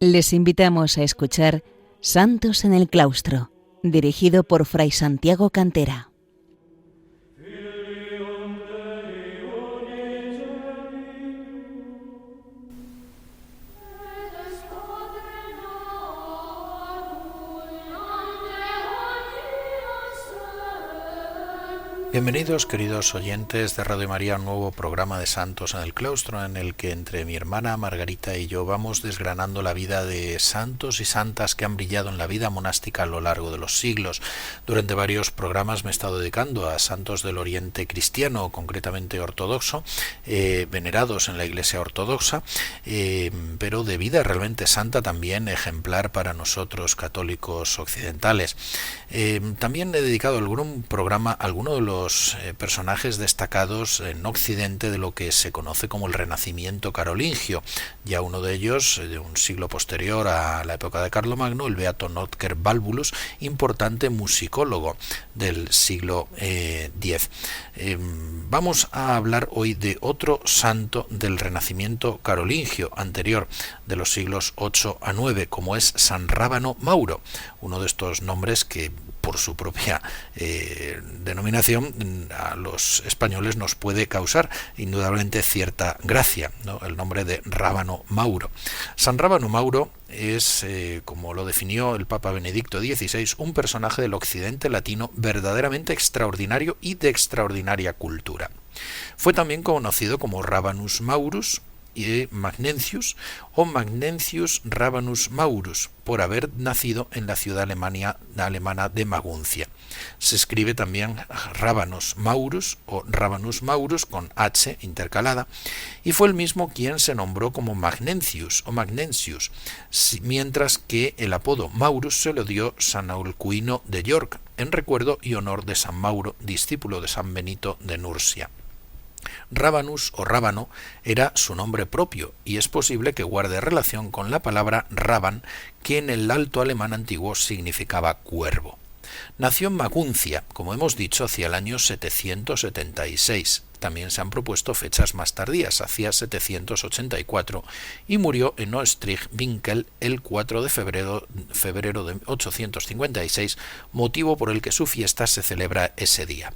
Les invitamos a escuchar Santos en el Claustro, dirigido por Fray Santiago Cantera. Bienvenidos, queridos oyentes de Radio María, a un nuevo programa de Santos en el Claustro, en el que entre mi hermana Margarita y yo vamos desgranando la vida de santos y santas que han brillado en la vida monástica a lo largo de los siglos. Durante varios programas me he estado dedicando a santos del Oriente cristiano, concretamente ortodoxo, venerados en la Iglesia ortodoxa, pero de vida realmente santa, también ejemplar para nosotros católicos occidentales. También he dedicado algún programa a alguno de los personajes destacados en Occidente de lo que se conoce como el Renacimiento carolingio. Ya uno de ellos, de un siglo posterior a la época de Carlomagno, el beato Notker Balbulus, importante musicólogo del siglo X. Vamos a hablar hoy de otro santo del Renacimiento carolingio anterior, de los siglos 8 a 9, como es San Rábano Mauro, uno de estos nombres que por su propia denominación a los españoles nos puede causar indudablemente cierta gracia, ¿no? El nombre de Rábano Mauro. San Rábano Mauro es, como lo definió el Papa Benedicto XVI, un personaje del occidente latino verdaderamente extraordinario y de extraordinaria cultura. Fue también conocido como Rabanus Maurus y Magnencius o Magnencius Rabanus Maurus, por haber nacido en la ciudad alemana de Maguncia. Se escribe también Rabanus Maurus o Rabanus Maurus con H intercalada, y fue el mismo quien se nombró como Magnencius o Magnencius, mientras que el apodo Maurus se lo dio San Alcuino de York, en recuerdo y honor de San Mauro, discípulo de San Benito de Nursia. Rabanus o Rábano era su nombre propio, y es posible que guarde relación con la palabra Raban, que en el alto alemán antiguo significaba cuervo. Nació en Maguncia, como hemos dicho, hacia el año 776. También se han propuesto fechas más tardías, hacia 784, y murió en Oestrich-Winkel el 4 de febrero de 856, motivo por el que su fiesta se celebra ese día.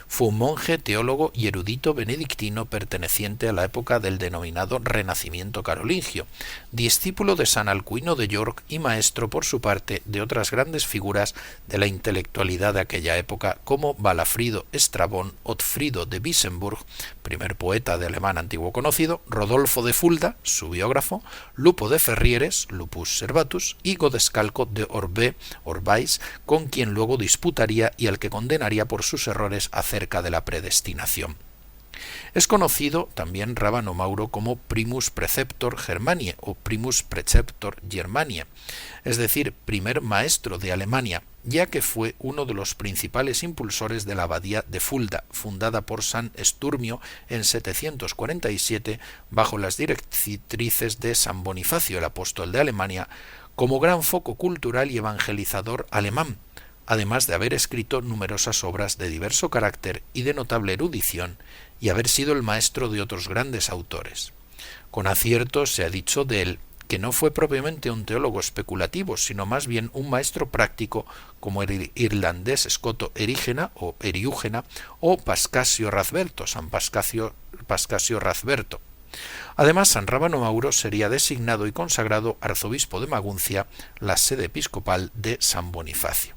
Fue un monje, teólogo y erudito benedictino perteneciente a la época del denominado Renacimiento carolingio, discípulo de San Alcuino de York y maestro, por su parte, de otras grandes figuras de la intelectualidad de aquella época, como Balafrido Estrabón, Otfrido de Wissemburg, primer poeta de alemán antiguo conocido, Rodolfo de Fulda, su biógrafo, Lupo de Ferrieres, Lupus Servatus, y Godescalco de Orbais, con quien luego disputaría y al que condenaría por sus errores acerca de la predestinación. Es conocido también Rábano Mauro como Primus Preceptor Germaniae o Primus Preceptor Germaniae, es decir, primer maestro de Alemania, ya que fue uno de los principales impulsores de la abadía de Fulda, fundada por San Esturmio en 747 bajo las directrices de San Bonifacio, el apóstol de Alemania, como gran foco cultural y evangelizador alemán, además de haber escrito numerosas obras de diverso carácter y de notable erudición, y haber sido el maestro de otros grandes autores. Con acierto se ha dicho de él que no fue propiamente un teólogo especulativo, sino más bien un maestro práctico, como el irlandés escoto Erígena o Eriúgena o Pascasio Razberto, San Pascasio Razberto. Además, San Rábano Mauro sería designado y consagrado arzobispo de Maguncia, la sede episcopal de San Bonifacio.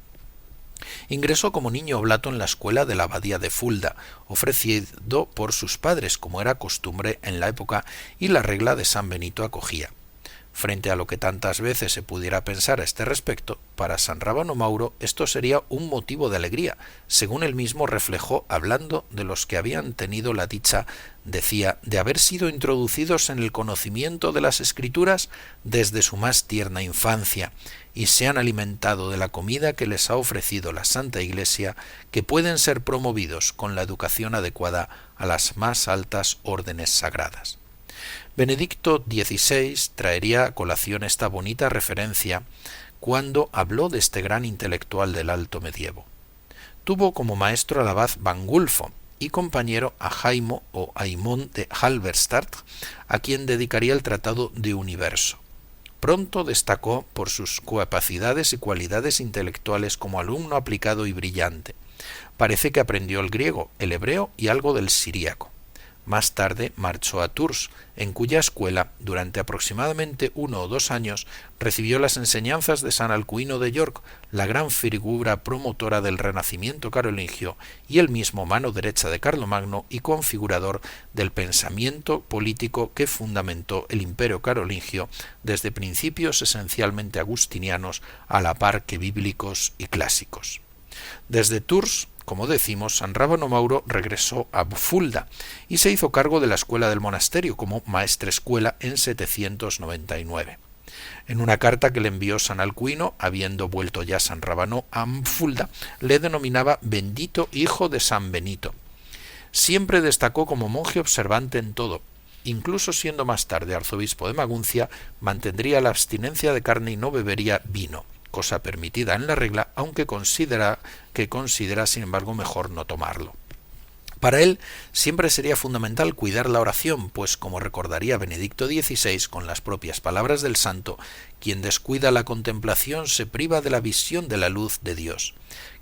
Ingresó como niño oblato en la escuela de la abadía de Fulda, ofrecido por sus padres, como era costumbre en la época y la regla de San Benito acogía. Frente a lo que tantas veces se pudiera pensar a este respecto, para San Rábano Mauro esto sería un motivo de alegría, según él mismo reflejó hablando de los que habían tenido la dicha, decía, de haber sido introducidos en el conocimiento de las Escrituras desde su más tierna infancia, y se han alimentado de la comida que les ha ofrecido la Santa Iglesia, que pueden ser promovidos con la educación adecuada a las más altas órdenes sagradas. Benedicto XVI traería a colación esta bonita referencia cuando habló de este gran intelectual del alto medievo. Tuvo como maestro al abad Bangulfo y compañero a Jaimo o Aimón de Halberstadt, a quien dedicaría el tratado de Universo. Pronto destacó por sus capacidades y cualidades intelectuales como alumno aplicado y brillante. Parece que aprendió el griego, el hebreo y algo del siríaco. Más tarde marchó a Tours, en cuya escuela, durante aproximadamente 1 o 2 años, recibió las enseñanzas de San Alcuino de York, la gran figura promotora del Renacimiento carolingio y el mismo mano derecha de Carlomagno y configurador del pensamiento político que fundamentó el Imperio carolingio desde principios esencialmente agustinianos a la par que bíblicos y clásicos. Desde Tours, como decimos, San Rábano Mauro regresó a Fulda y se hizo cargo de la escuela del monasterio como maestrescuela en 799. En una carta que le envió San Alcuino, habiendo vuelto ya San Rábano a Fulda, le denominaba bendito hijo de San Benito. Siempre destacó como monje observante en todo. Incluso siendo más tarde arzobispo de Maguncia, mantendría la abstinencia de carne y no bebería vino, cosa permitida en la regla, aunque considera sin embargo mejor no tomarlo. Para él siempre sería fundamental cuidar la oración, pues como recordaría Benedicto XVI con las propias palabras del santo, quien descuida la contemplación se priva de la visión de la luz de Dios.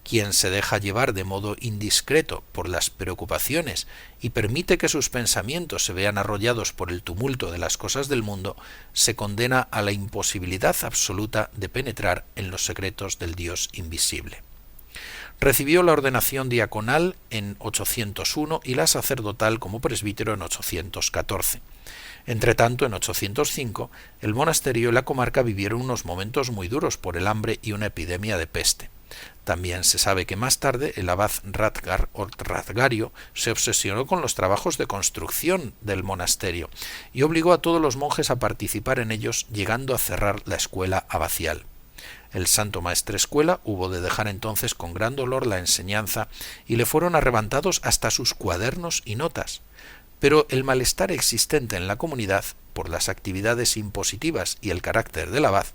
Quien se deja llevar de modo indiscreto por las preocupaciones y permite que sus pensamientos se vean arrollados por el tumulto de las cosas del mundo, se condena a la imposibilidad absoluta de penetrar en los secretos del Dios invisible. Recibió la ordenación diaconal en 801 y la sacerdotal como presbítero en 814. Entretanto, en 805, el monasterio y la comarca vivieron unos momentos muy duros por el hambre y una epidemia de peste. También se sabe que más tarde el abad Radgar o Radgario se obsesionó con los trabajos de construcción del monasterio y obligó a todos los monjes a participar en ellos, llegando a cerrar la escuela abacial. El santo maestrescuela hubo de dejar entonces con gran dolor la enseñanza y le fueron arrebatados hasta sus cuadernos y notas. Pero el malestar existente en la comunidad, por las actividades impositivas y el carácter del abad,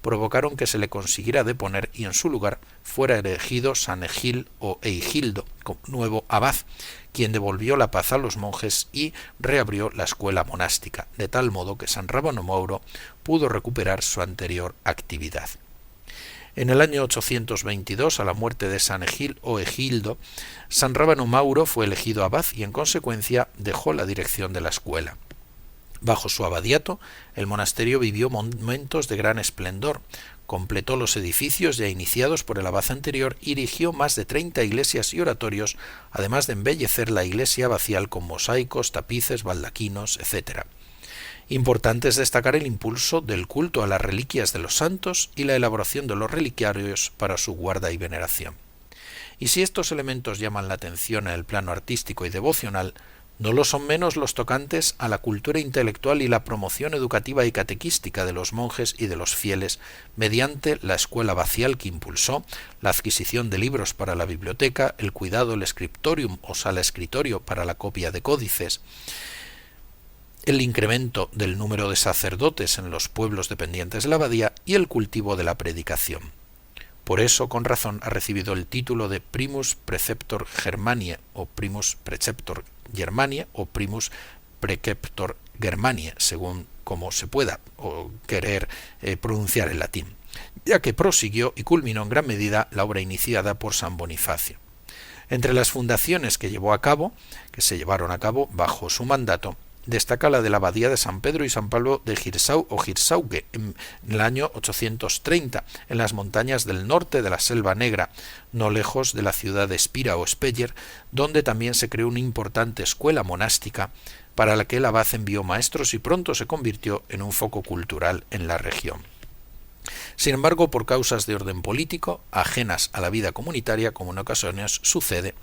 provocaron que se le consiguiera deponer y en su lugar fuera elegido San Egil o Eigildo, como nuevo abad, quien devolvió la paz a los monjes y reabrió la escuela monástica, de tal modo que San Rábano Mauro pudo recuperar su anterior actividad. En el año 822, a la muerte de San Egil o Egildo, San Rábano Mauro fue elegido abad y en consecuencia dejó la dirección de la escuela. Bajo su abadiato, el monasterio vivió momentos de gran esplendor, completó los edificios ya iniciados por el abad anterior y erigió más de 30 iglesias y oratorios, además de embellecer la iglesia abacial con mosaicos, tapices, baldaquinos, etc. Importante es destacar el impulso del culto a las reliquias de los santos y la elaboración de los reliquiarios para su guarda y veneración. Y si estos elementos llaman la atención en el plano artístico y devocional, no lo son menos los tocantes a la cultura intelectual y la promoción educativa y catequística de los monjes y de los fieles mediante la escuela abacial que impulsó, la adquisición de libros para la biblioteca, el cuidado del scriptorium o sala escritorio para la copia de códices, el incremento del número de sacerdotes en los pueblos dependientes de la abadía y el cultivo de la predicación. Por eso, con razón, ha recibido el título de Primus Preceptor Germaniae o Primus Preceptor Germaniae o Primus Preceptor Germaniae, según como se pueda o querer pronunciar en latín, ya que prosiguió y culminó en gran medida la obra iniciada por San Bonifacio. Entre las fundaciones que se llevaron a cabo bajo su mandato, destaca la de la abadía de San Pedro y San Pablo de Hirsau o Hirsauge en el año 830, en las montañas del norte de la Selva Negra, no lejos de la ciudad de Spira o Speyer, donde también se creó una importante escuela monástica para la que el abad envió maestros y pronto se convirtió en un foco cultural en la región. Sin embargo, por causas de orden político, ajenas a la vida comunitaria, como en ocasiones sucede,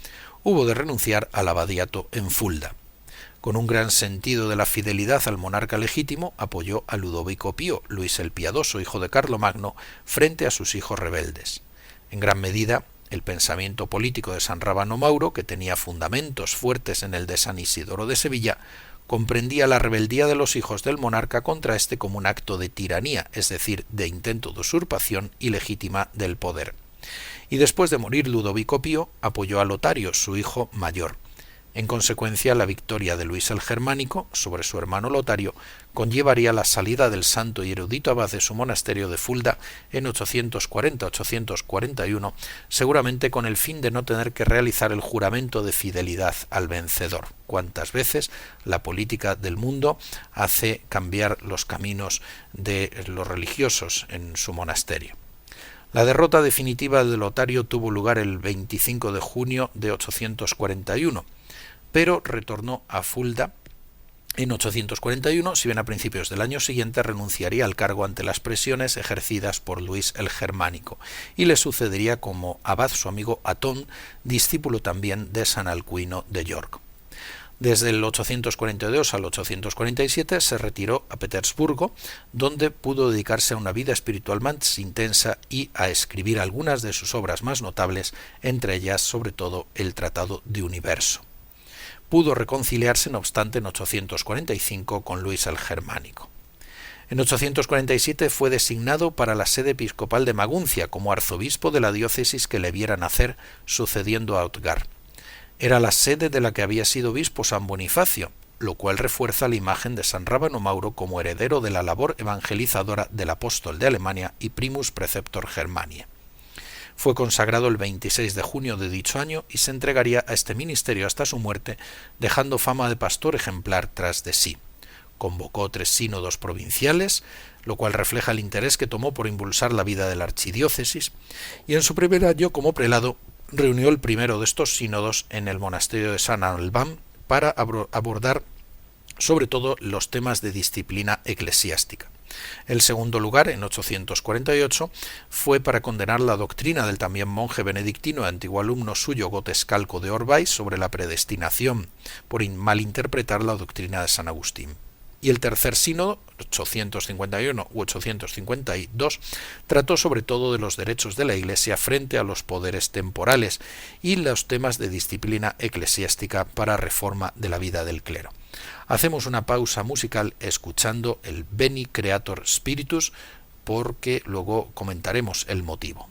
hubo de renunciar al abadiato en Fulda. Con un gran sentido de la fidelidad al monarca legítimo, apoyó a Ludovico Pío, Luis el Piadoso, hijo de Carlomagno, frente a sus hijos rebeldes. En gran medida, el pensamiento político de San Rábano Mauro, que tenía fundamentos fuertes en el de San Isidoro de Sevilla, comprendía la rebeldía de los hijos del monarca contra éste como un acto de tiranía, es decir, de intento de usurpación ilegítima del poder. Y después de morir Ludovico Pío, apoyó a Lotario, su hijo mayor. En consecuencia, la victoria de Luis el Germánico sobre su hermano Lotario conllevaría la salida del santo y erudito abad de su monasterio de Fulda en 840-841, seguramente con el fin de no tener que realizar el juramento de fidelidad al vencedor. Cuántas veces la política del mundo hace cambiar los caminos de los religiosos en su monasterio. La derrota definitiva de Lotario tuvo lugar el 25 de junio de 841, pero retornó a Fulda en 841, si bien a principios del año siguiente renunciaría al cargo ante las presiones ejercidas por Luis el Germánico, y le sucedería como abad su amigo Atón, discípulo también de San Alcuino de York. Desde el 842 al 847 se retiró a Petersburgo, donde pudo dedicarse a una vida espiritual más intensa y a escribir algunas de sus obras más notables, entre ellas sobre todo el Tratado de Universo. Pudo reconciliarse, no obstante, en 845 con Luis el Germánico. En 847 fue designado para la sede episcopal de Maguncia como arzobispo de la diócesis que le viera nacer, sucediendo a Otgar. Era la sede de la que había sido obispo San Bonifacio, lo cual refuerza la imagen de San Rábano Mauro como heredero de la labor evangelizadora del apóstol de Alemania y primus preceptor Germaniae. Fue consagrado el 26 de junio de dicho año y se entregaría a este ministerio hasta su muerte, dejando fama de pastor ejemplar tras de sí. Convocó 3 sínodos provinciales, lo cual refleja el interés que tomó por impulsar la vida de la archidiócesis, y en su primer año como prelado reunió el primero de estos sínodos en el monasterio de San Albán para abordar sobre todo los temas de disciplina eclesiástica. El segundo lugar, en 848, fue para condenar la doctrina del también monje benedictino y antiguo alumno suyo Gotescalco de Orbay sobre la predestinación, por malinterpretar la doctrina de San Agustín. Y el tercer sínodo, 851 u 852, trató sobre todo de los derechos de la Iglesia frente a los poderes temporales y los temas de disciplina eclesiástica para reforma de la vida del clero. Hacemos una pausa musical escuchando el Veni Creator Spiritus, porque luego comentaremos el motivo.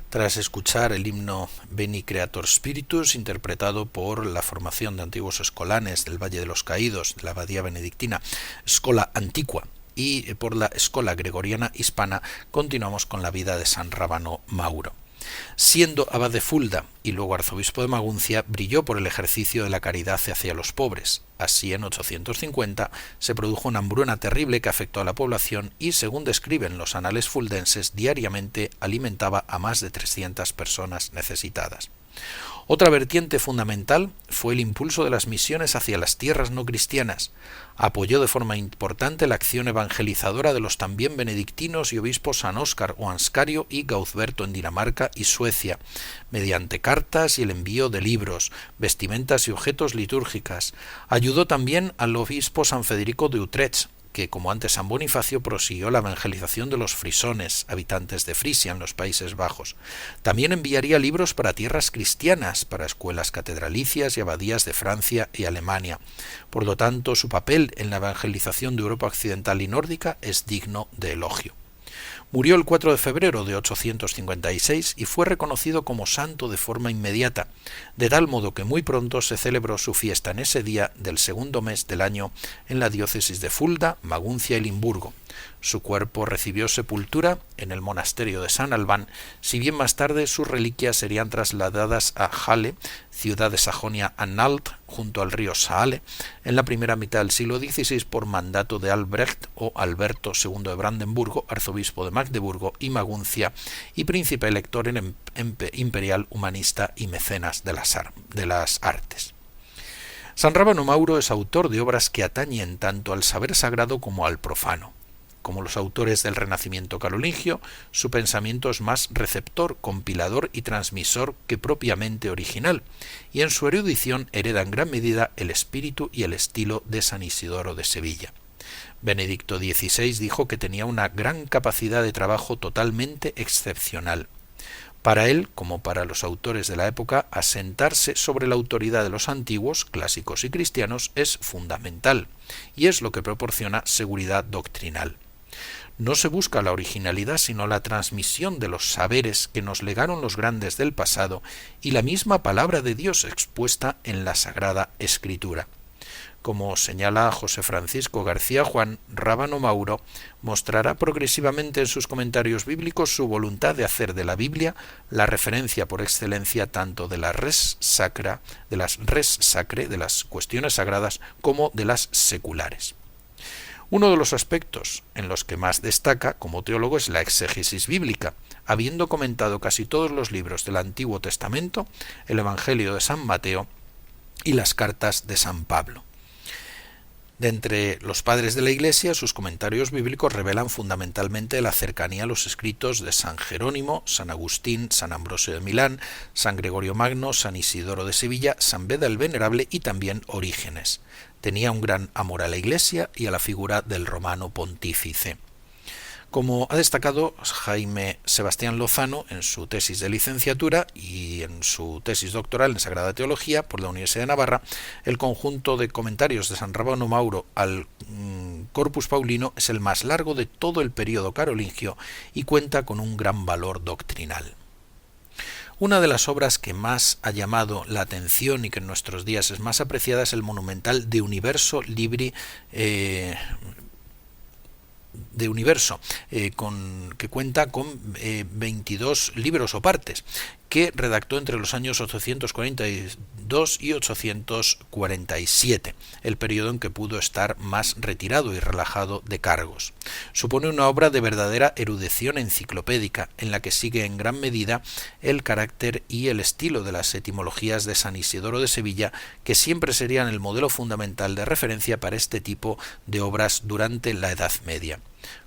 Tras escuchar el himno Veni Creator Spiritus, interpretado por la formación de antiguos escolanes del Valle de los Caídos, de la Abadía Benedictina, Schola Antiqua, y por la Escola Gregoriana Hispana, continuamos con la vida de San Rábano Mauro. Siendo abad de Fulda y luego arzobispo de Maguncia, brilló por el ejercicio de la caridad hacia los pobres. Así, en 850 se produjo una hambruna terrible que afectó a la población y, según describen los anales fuldenses, diariamente alimentaba a más de 300 personas necesitadas. Otra vertiente fundamental fue el impulso de las misiones hacia las tierras no cristianas. Apoyó de forma importante la acción evangelizadora de los también benedictinos y obispos San Óscar o Anscario y Gauthberto en Dinamarca y Suecia, mediante cartas y el envío de libros, vestimentas y objetos litúrgicas. Ayudó también al obispo San Federico de Utrecht, que, como antes San Bonifacio, prosiguió la evangelización de los frisones, habitantes de Frisia en los Países Bajos. También enviaría libros para tierras cristianas, para escuelas catedralicias y abadías de Francia y Alemania. Por lo tanto, su papel en la evangelización de Europa occidental y nórdica es digno de elogio. Murió el 4 de febrero de 856 y fue reconocido como santo de forma inmediata, de tal modo que muy pronto se celebró su fiesta en ese día del segundo mes del año en la diócesis de Fulda, Maguncia y Limburgo. Su cuerpo recibió sepultura en el monasterio de San Albán, si bien más tarde sus reliquias serían trasladadas a Halle, ciudad de Sajonia-Anhalt, junto al río Saale, en la primera mitad del siglo XVI por mandato de Albrecht o Alberto II de Brandenburgo, arzobispo de Magdeburgo y Maguncia, y príncipe elector imperial, humanista y mecenas de las artes. San Rábano Mauro es autor de obras que atañen tanto al saber sagrado como al profano. Como los autores del Renacimiento carolingio, su pensamiento es más receptor, compilador y transmisor que propiamente original, y en su erudición hereda en gran medida el espíritu y el estilo de San Isidoro de Sevilla. Benedicto XVI dijo que tenía una gran capacidad de trabajo totalmente excepcional. Para él, como para los autores de la época, asentarse sobre la autoridad de los antiguos, clásicos y cristianos es fundamental, y es lo que proporciona seguridad doctrinal. No se busca la originalidad, sino la transmisión de los saberes que nos legaron los grandes del pasado y la misma palabra de Dios expuesta en la Sagrada Escritura. Como señala José Francisco García Juan, Rábano Mauro mostrará progresivamente en sus comentarios bíblicos su voluntad de hacer de la Biblia la referencia por excelencia tanto de la res sacra, de las cuestiones sagradas, como de las seculares. Uno de los aspectos en los que más destaca como teólogo es la exégesis bíblica, habiendo comentado casi todos los libros del Antiguo Testamento, el Evangelio de San Mateo y las cartas de San Pablo. De entre los padres de la Iglesia, sus comentarios bíblicos revelan fundamentalmente la cercanía a los escritos de San Jerónimo, San Agustín, San Ambrosio de Milán, San Gregorio Magno, San Isidoro de Sevilla, San Beda el Venerable y también Orígenes. Tenía un gran amor a la Iglesia y a la figura del romano pontífice. Como ha destacado Jaime Sebastián Lozano en su tesis de licenciatura y en su tesis doctoral en Sagrada Teología por la Universidad de Navarra, el conjunto de comentarios de San Rábano Mauro al Corpus Paulino es el más largo de todo el período carolingio y cuenta con un gran valor doctrinal. Una de las obras que más ha llamado la atención y que en nuestros días es más apreciada es el monumental De Universo Libri de Universo, que cuenta con 22 libros o partes, que redactó entre los años 842 y 847, el periodo en que pudo estar más retirado y relajado de cargos. Supone una obra de verdadera erudición enciclopédica, en la que sigue en gran medida el carácter y el estilo de las etimologías de San Isidoro de Sevilla, que siempre serían el modelo fundamental de referencia para este tipo de obras durante la Edad Media.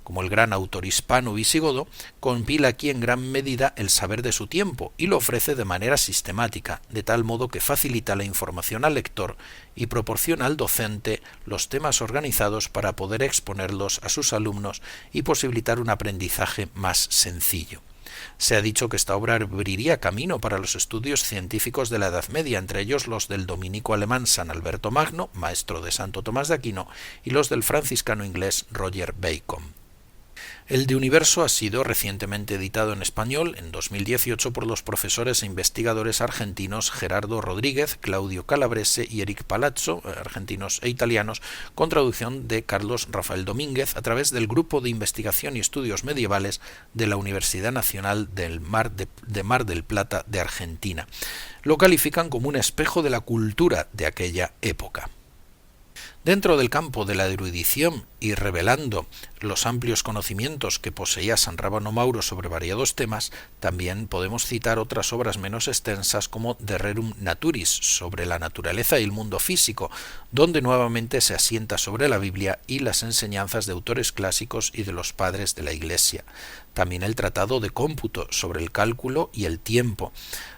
Como el gran autor hispano visigodo, compila aquí en gran medida el saber de su tiempo y lo ofrece de manera sistemática, de tal modo que facilita la información al lector y proporciona al docente los temas organizados para poder exponerlos a sus alumnos y posibilitar un aprendizaje más sencillo. Se ha dicho que esta obra abriría camino para los estudios científicos de la Edad Media, entre ellos los del dominico alemán San Alberto Magno, maestro de Santo Tomás de Aquino, y los del franciscano inglés Roger Bacon. El De Universo ha sido recientemente editado en español en 2018 por los profesores e investigadores argentinos Gerardo Rodríguez, Claudio Calabrese y Eric Palazzo, argentinos e italianos, con traducción de Carlos Rafael Domínguez a través del Grupo de Investigación y Estudios Medievales de la Universidad Nacional de Mar del Plata de Argentina. Lo califican como un espejo de la cultura de aquella época. Dentro del campo de la erudición y revelando los amplios conocimientos que poseía San Rábano Mauro sobre variados temas, también podemos citar otras obras menos extensas como De Rerum Naturis, sobre la naturaleza y el mundo físico, donde nuevamente se asienta sobre la Biblia y las enseñanzas de autores clásicos y de los padres de la Iglesia. También el Tratado de Cómputo sobre el cálculo y el tiempo,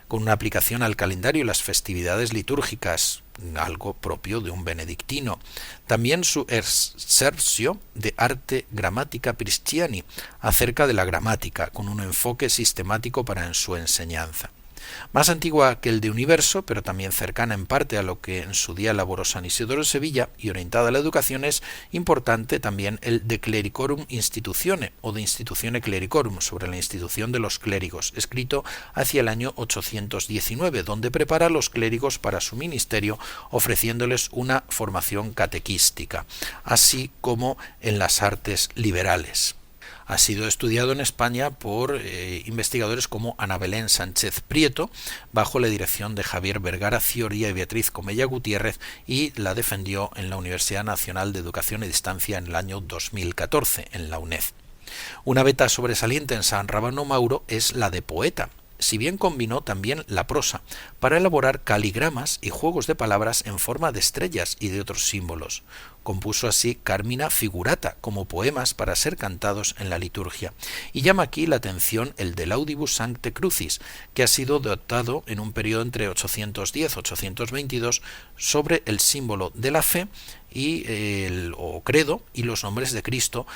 con una aplicación al calendario y las festividades litúrgicas, algo propio de un benedictino. También su Exercitio de Arte Grammatica Christiani, acerca de la gramática, con un enfoque sistemático para su enseñanza. Más antigua que el de Universo, pero también cercana en parte a lo que en su día elaboró San Isidoro de Sevilla y orientada a la educación, es importante también el De Clericorum Institutione o de Institutione Clericorum, sobre la institución de los clérigos, escrito hacia el año 819, donde prepara a los clérigos para su ministerio, ofreciéndoles una formación catequística, así como en las artes liberales. Ha sido estudiado en España por investigadores como Ana Belén Sánchez Prieto, bajo la dirección de Javier Vergara Cioria y Beatriz Comella Gutiérrez, y la defendió en la Universidad Nacional de Educación y Distancia en el año 2014, en la UNED. Una beta sobresaliente en San Rábano Mauro es la de poeta, si bien combinó también la prosa, para elaborar caligramas y juegos de palabras en forma de estrellas y de otros símbolos. Compuso así Carmina Figurata como poemas para ser cantados en la liturgia, y llama aquí la atención el de Laudibus Sancte Crucis, que ha sido dotado en un periodo entre 810-822 sobre el símbolo de la fe y o credo y los nombres de Cristo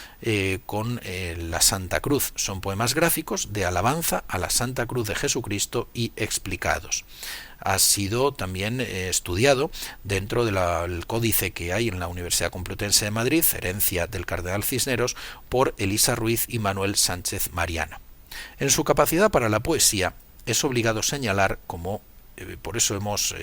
con la Santa Cruz. Son poemas gráficos de alabanza a la Santa Cruz de Jesucristo y explicados. Ha sido también estudiado dentro del códice que hay en la Universidad Complutense de Madrid, herencia del cardenal Cisneros, por Elisa Ruiz y Manuel Sánchez Mariana. En su capacidad para la poesía es obligado señalar, como por eso hemos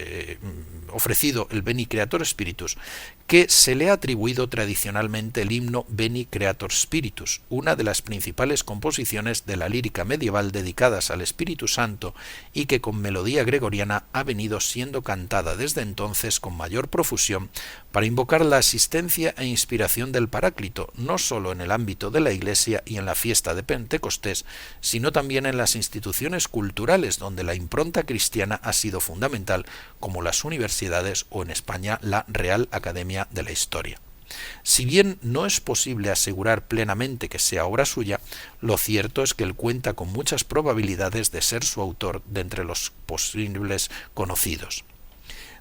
ofrecido el Veni Creator Spiritus, que se le ha atribuido tradicionalmente el himno Veni Creator Spiritus, una de las principales composiciones de la lírica medieval dedicadas al Espíritu Santo y que con melodía gregoriana ha venido siendo cantada desde entonces con mayor profusión para invocar la asistencia e inspiración del Paráclito, no sólo en el ámbito de la Iglesia y en la fiesta de Pentecostés, sino también en las instituciones culturales donde la impronta cristiana ha sido fundamental, como las universidades o en España la Real Academia de la Historia. Si bien no es posible asegurar plenamente que sea obra suya, lo cierto es que él cuenta con muchas probabilidades de ser su autor de entre los posibles conocidos.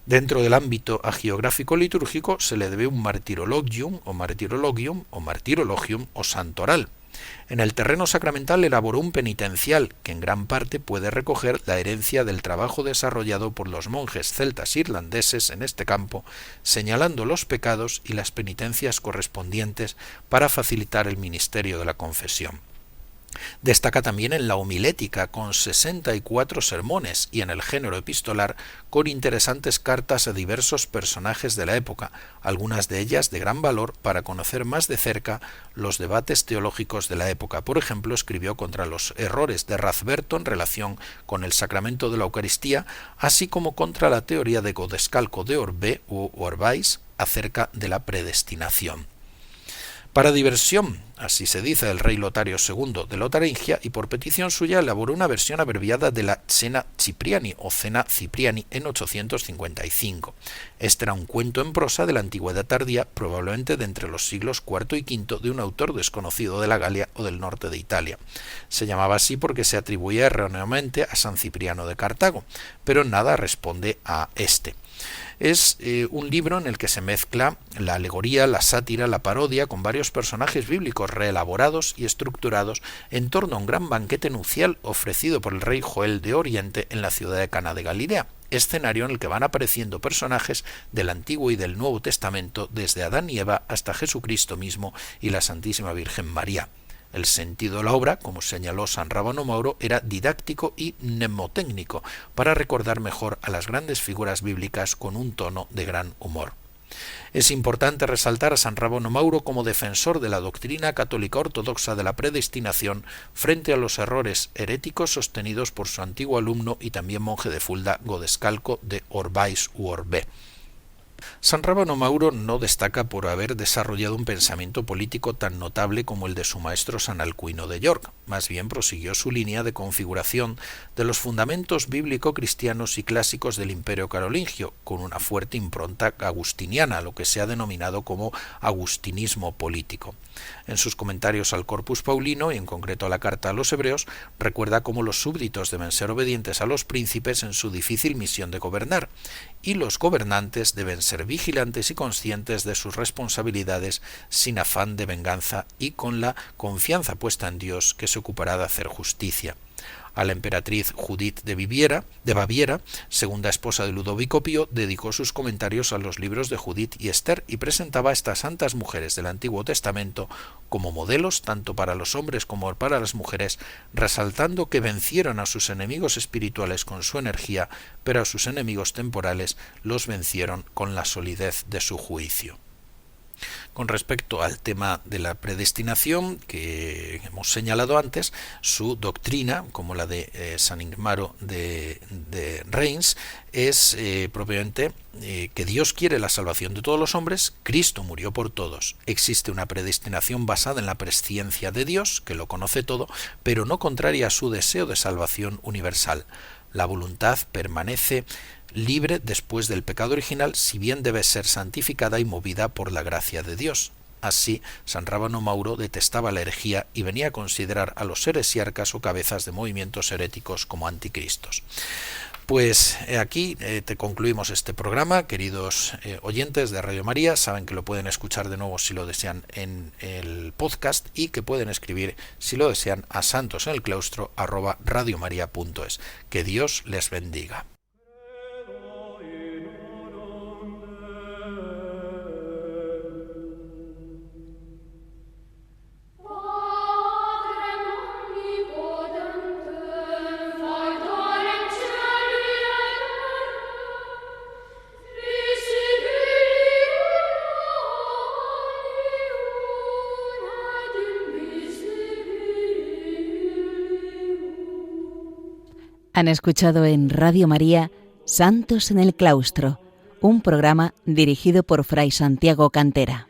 Dentro del ámbito hagiográfico litúrgico se le debe un martirologium o santoral. En el terreno sacramental elaboró un penitencial que en gran parte puede recoger la herencia del trabajo desarrollado por los monjes celtas irlandeses en este campo, señalando los pecados y las penitencias correspondientes para facilitar el ministerio de la confesión. Destaca también en la homilética, con 64 sermones, y en el género epistolar, con interesantes cartas a diversos personajes de la época, algunas de ellas de gran valor para conocer más de cerca los debates teológicos de la época. Por ejemplo, escribió contra los errores de Razberto en relación con el sacramento de la Eucaristía, así como contra la teoría de Godescalco de Orbé u Orbais acerca de la predestinación. Para diversión, así se dice, el rey Lotario II de Lotaringia, y por petición suya elaboró una versión abreviada de la Cena Cipriani o Cena Cipriani en 855. Este era un cuento en prosa de la antigüedad tardía, probablemente de entre los siglos IV y V, de un autor desconocido de la Galia o del norte de Italia. Se llamaba así porque se atribuía erróneamente a San Cipriano de Cartago, pero nada responde a este. Es un libro en el que se mezcla la alegoría, la sátira, la parodia, con varios personajes bíblicos reelaborados y estructurados en torno a un gran banquete nupcial ofrecido por el rey Joel de Oriente en la ciudad de Cana de Galilea, escenario en el que van apareciendo personajes del Antiguo y del Nuevo Testamento, desde Adán y Eva hasta Jesucristo mismo y la Santísima Virgen María. El sentido de la obra, como señaló San Rábano Mauro, era didáctico y mnemotécnico, para recordar mejor a las grandes figuras bíblicas con un tono de gran humor. Es importante resaltar a San Rábano Mauro como defensor de la doctrina católica ortodoxa de la predestinación frente a los errores heréticos sostenidos por su antiguo alumno y también monje de Fulda, Godescalco de Orbais u Orbé. San Rábano Mauro no destaca por haber desarrollado un pensamiento político tan notable como el de su maestro San Alcuino de York. Más bien prosiguió su línea de configuración de los fundamentos bíblico-cristianos y clásicos del Imperio carolingio, con una fuerte impronta agustiniana, lo que se ha denominado como agustinismo político. En sus comentarios al Corpus Paulino, y en concreto a la Carta a los Hebreos, recuerda cómo los súbditos deben ser obedientes a los príncipes en su difícil misión de gobernar, y los gobernantes deben ser vigilantes y conscientes de sus responsabilidades sin afán de venganza y con la confianza puesta en Dios, que se ocupará de hacer justicia. A la emperatriz Judith de Baviera, segunda esposa de Ludovico Pío, dedicó sus comentarios a los libros de Judith y Esther y presentaba a estas santas mujeres del Antiguo Testamento como modelos tanto para los hombres como para las mujeres, resaltando que vencieron a sus enemigos espirituales con su energía, pero a sus enemigos temporales los vencieron con la solidez de su juicio. Con respecto al tema de la predestinación que hemos señalado antes, su doctrina, como la de San Igmaro de Reims, es propiamente que Dios quiere la salvación de todos los hombres, Cristo murió por todos. Existe una predestinación basada en la presciencia de Dios, que lo conoce todo, pero no contraria a su deseo de salvación universal. La voluntad permanece libre después del pecado original, si bien debe ser santificada y movida por la gracia de Dios. Así, San Rábano Mauro detestaba la herejía y venía a considerar a los heresiarcas o cabezas de movimientos heréticos como anticristos. Pues aquí te concluimos este programa, queridos oyentes de Radio María. Saben que lo pueden escuchar de nuevo si lo desean en el podcast y que pueden escribir si lo desean a santosenelclaustro@radiomaria.es. Que Dios les bendiga. Han escuchado en Radio María Santos en el Claustro, un programa dirigido por Fray Santiago Cantera.